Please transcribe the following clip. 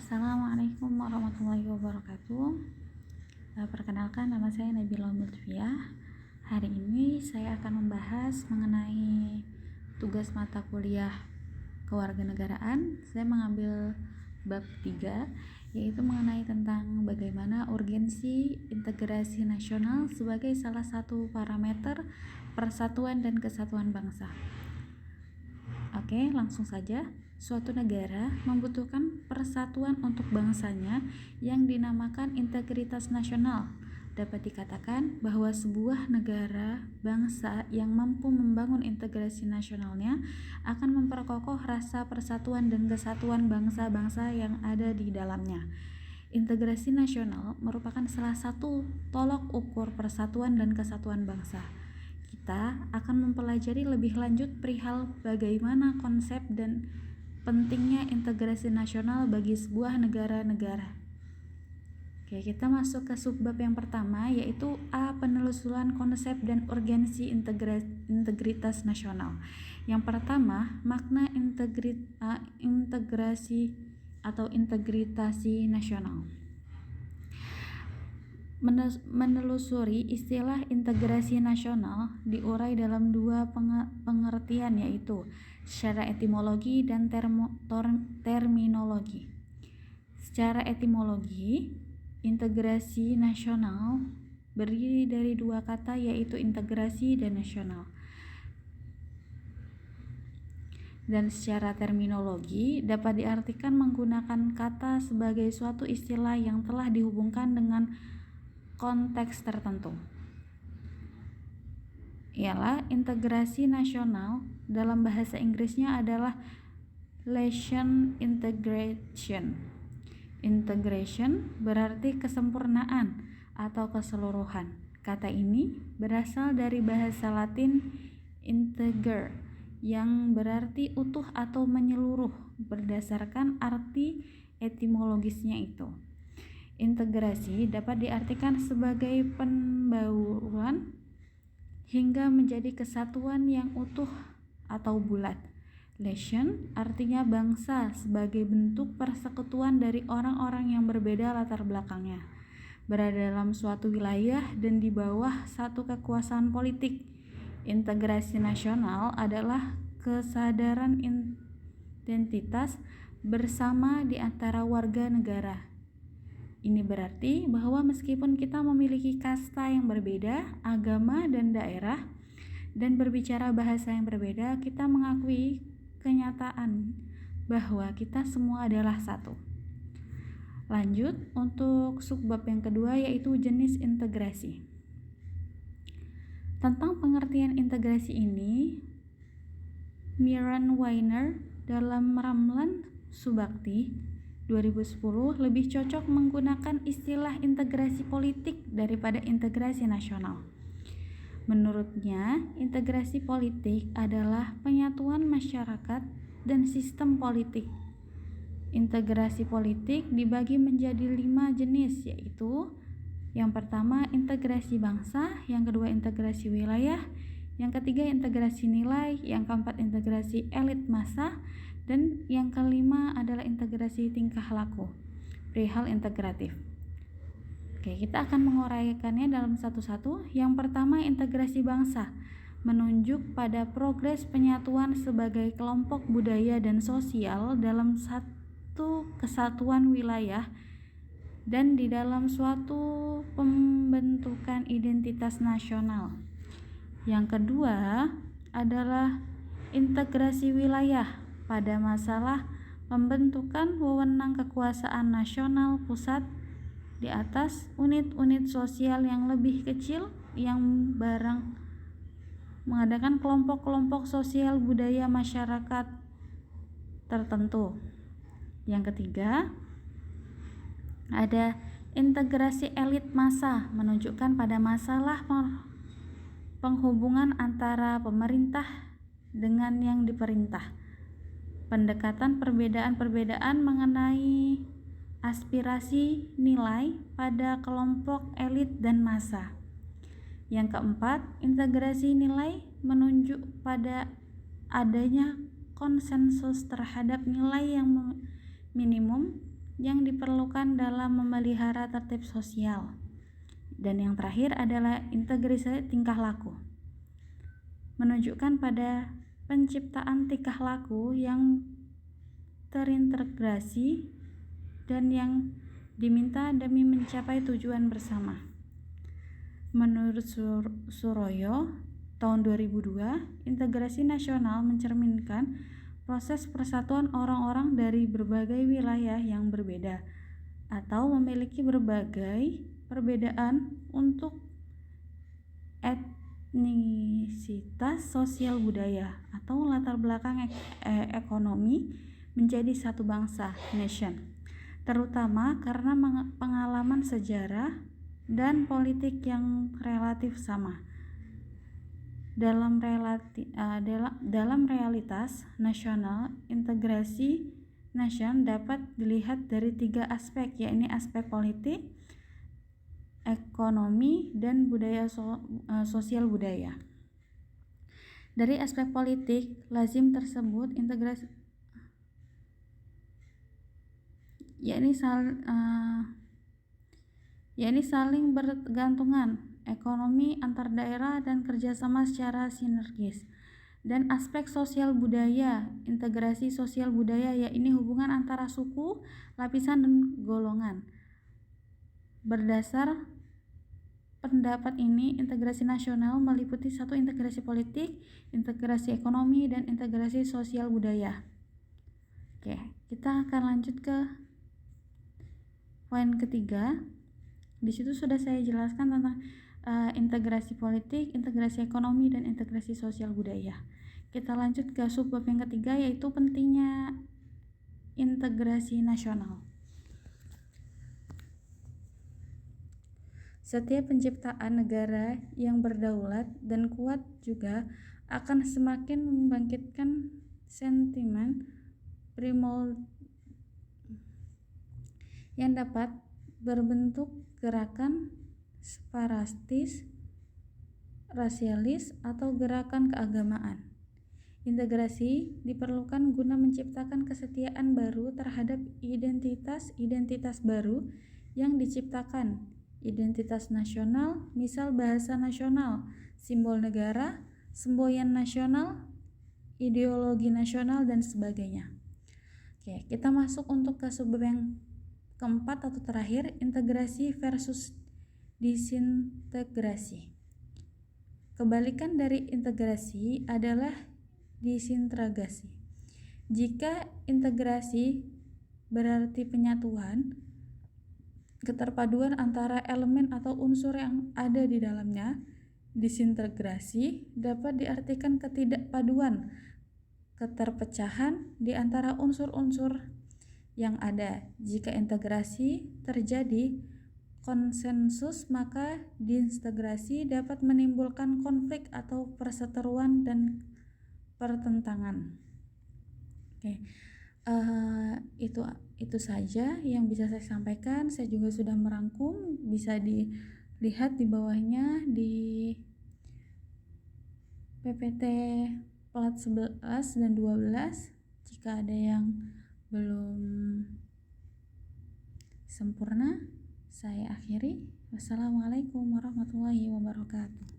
Assalamualaikum warahmatullahi wabarakatuh. Perkenalkan, nama saya Nabila Lutfiah. Hari ini saya akan membahas mengenai tugas mata kuliah kewarganegaraan. Saya mengambil bab 3, yaitu mengenai tentang bagaimana urgensi integrasi nasional sebagai salah satu parameter persatuan dan kesatuan bangsa. Oke, langsung saja. Suatu negara membutuhkan persatuan untuk bangsanya yang dinamakan integritas nasional. Dapat dikatakan bahwa sebuah negara bangsa yang mampu membangun integrasi nasionalnya akan memperkokoh rasa persatuan dan kesatuan bangsa-bangsa yang ada di dalamnya. Integrasi nasional merupakan salah satu tolok ukur persatuan dan kesatuan bangsa. Kita akan mempelajari lebih lanjut perihal bagaimana konsep dan pentingnya integrasi nasional bagi sebuah negara. Oke, kita masuk ke subbab yang pertama, yaitu A. Penelusuran konsep dan urgensi integritas nasional. Yang pertama, makna integrasi atau integritasi nasional. Menelusuri istilah integrasi nasional diurai dalam dua pengertian, yaitu secara etimologi dan terminologi. Secara etimologi, integrasi nasional berdiri dari dua kata, yaitu integrasi dan nasional. Dan secara terminologi dapat diartikan menggunakan kata sebagai suatu istilah yang telah dihubungkan dengan konteks tertentu. Ialah integrasi nasional dalam bahasa Inggrisnya adalah nation integration. Integration berarti kesempurnaan atau keseluruhan. Kata ini berasal dari bahasa Latin integer yang berarti utuh atau menyeluruh berdasarkan arti etimologisnya itu. Integrasi dapat diartikan sebagai pembauran hingga menjadi kesatuan yang utuh atau bulat. Nation artinya bangsa sebagai bentuk persekutuan dari orang-orang yang berbeda latar belakangnya, berada dalam suatu wilayah dan di bawah satu kekuasaan politik. Integrasi nasional adalah kesadaran identitas bersama di antara warga negara. Ini berarti bahwa meskipun kita memiliki kasta yang berbeda, agama dan daerah, dan berbicara bahasa yang berbeda, kita mengakui kenyataan bahwa kita semua adalah satu. Lanjut untuk subbab yang kedua, yaitu jenis integrasi. Tentang pengertian integrasi ini, Miran Weiner dalam Ramlan Subakti 2010 lebih cocok menggunakan istilah integrasi politik daripada integrasi nasional. Menurutnya, integrasi politik adalah penyatuan masyarakat dan sistem politik. Integrasi politik dibagi menjadi 5 jenis, yaitu yang pertama integrasi bangsa, yang kedua integrasi wilayah, yang ketiga integrasi nilai, yang keempat integrasi elit massa, dan yang kelima adalah integrasi tingkah laku, perihal integratif. Oke, kita akan menguraikannya dalam satu-satu. Yang pertama, integrasi bangsa menunjuk pada progres penyatuan sebagai kelompok budaya dan sosial dalam satu kesatuan wilayah dan di dalam suatu pembentukan identitas nasional. Yang kedua adalah integrasi wilayah pada masalah pembentukan wewenang kekuasaan nasional pusat di atas unit-unit sosial yang lebih kecil yang bareng mengadakan kelompok-kelompok sosial budaya masyarakat tertentu. Yang ketiga ada integrasi elit massa menunjukkan pada masalah penghubungan antara pemerintah dengan yang diperintah. Pendekatan perbedaan-perbedaan mengenai aspirasi nilai pada kelompok elit dan massa. Yang keempat, integrasi nilai menunjuk pada adanya konsensus terhadap nilai yang minimum yang diperlukan dalam memelihara tertib sosial. Dan yang terakhir adalah integrasi tingkah laku, menunjukkan pada penciptaan tingkah laku yang terintegrasi dan yang diminta demi mencapai tujuan bersama. Menurut Suroyo tahun 2002, integrasi nasional mencerminkan proses persatuan orang-orang dari berbagai wilayah yang berbeda atau memiliki berbagai perbedaan untuk etnisitas, sosial, budaya, atau latar belakang ekonomi menjadi satu bangsa, nation, terutama karena pengalaman sejarah dan politik yang relatif sama. Dalam realitas nasional, integrasi nation dapat dilihat dari 3 aspek, yakni aspek politik, ekonomi, dan budaya sosial budaya. Dari aspek politik, lazim tersebut integrasi yakni saling bergantungan, ekonomi antar daerah dan kerjasama secara sinergis. Dan aspek sosial budaya, integrasi sosial budaya yakni hubungan antara suku, lapisan, dan golongan. Berdasar pendapat ini, integrasi nasional meliputi 1. Integrasi politik, integrasi ekonomi, dan integrasi sosial budaya. Oke, kita akan lanjut ke poin ketiga. Di situ sudah saya jelaskan tentang integrasi politik, integrasi ekonomi, dan integrasi sosial budaya. Kita lanjut ke subbab yang ketiga, yaitu pentingnya integrasi nasional. Setiap penciptaan negara yang berdaulat dan kuat juga akan semakin membangkitkan sentimen primordial yang dapat berbentuk gerakan separatis, rasialis, atau gerakan keagamaan. Integrasi diperlukan guna menciptakan kesetiaan baru terhadap identitas baru yang diciptakan. Identitas nasional, misal bahasa nasional, simbol negara, semboyan nasional, ideologi nasional, dan sebagainya. Oke, kita masuk untuk ke subbab yang keempat atau terakhir, integrasi versus disintegrasi. Kebalikan dari integrasi adalah disintegrasi. Jika integrasi berarti penyatuan, keterpaduan antara elemen atau unsur yang ada di dalamnya, disintegrasi dapat diartikan ketidakpaduan, keterpecahan di antara unsur-unsur yang ada. Jika integrasi terjadi konsensus, maka disintegrasi dapat menimbulkan konflik atau perseteruan dan pertentangan. Oke, itu saja yang bisa saya sampaikan. Saya juga sudah merangkum, bisa dilihat di bawahnya di PPT plat 11 dan 12. Jika ada yang belum sempurna, saya akhiri. Wassalamualaikum warahmatullahi wabarakatuh.